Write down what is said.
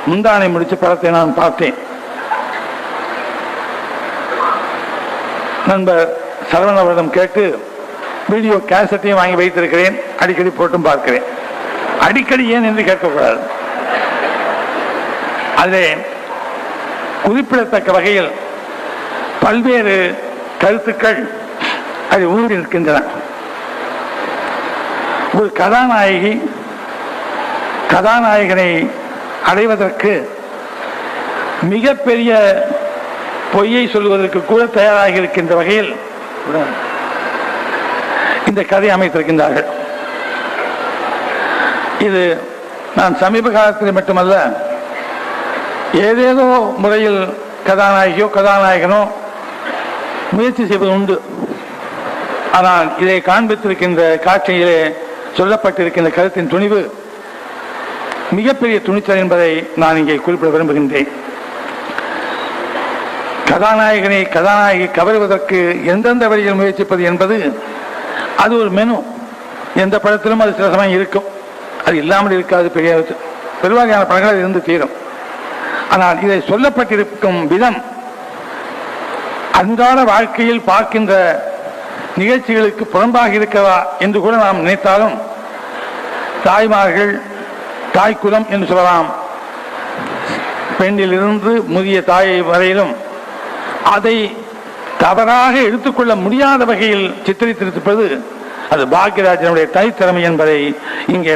முந்தானை முடிச்சு படத்தை நான் பார்த்தேன். நண்பர் சரவணவரிடம் கேட்டு வீடியோ கேசட்டையும் வாங்கி வைத்திருக்கிறேன். அடிக்கடி போட்டும் பார்க்கிறேன். அடிக்கடி ஏன் என்று கேட்கக்கூடாது. அதில் குறிப்பிடத்தக்க வகையில் பல்வேறு கருத்துக்கள் அது ஊறி இருக்கின்றன. ஒரு கதாநாயகனை அடைவதற்கு மிகப்பெரிய பொய்யை சொல்வதற்கு கூட தயாராக இருக்கின்ற வகையில் இந்த கதை அமைத்திருக்கின்றார்கள். இது நான் சமீப காலத்தில் மட்டுமல்ல, ஏதேதோ முறையில் கதாநாயகியோ கதாநாயகனோ முயற்சி செய்வது உண்டு. ஆனால் இதை காண்பித்திருக்கின்ற காட்சியிலே சொல்லப்பட்டிருக்கின்ற கருத்தின் துணிவு மிகப்பெரிய துணிச்சல் என்பதை நான் இங்கே குறிப்பிட விரும்புகின்றேன். கதாநாயகி கவருவதற்கு எந்தெந்த வழியில் முயற்சிப்பது என்பது அது ஒரு மெனு. எந்த படத்திலும் அது சில சமயம் இருக்கும், அது இல்லாமல் இருக்காது. பெருவாரியான படங்கள் இருந்து தீரும். ஆனால் இதை சொல்லப்பட்டிருக்கும் விதம் அன்றாட வாழ்க்கையில் பார்க்கின்ற நிகழ்ச்சிகளுக்கு புறம்பாக இருக்கிறதா என்று கூட நாம் நினைத்தாலும், தாய்மார்கள், தாய்க்குலம் என்று சொல்லலாம், பெண்ணிலிருந்து முதிய தாயை வரையிலும் அதை தவறாக எடுத்துக்கொள்ள முடியாத வகையில் சித்தரித்திருப்பது அது பாக்யராஜனுடைய தனித்திறமை என்பதை இங்கே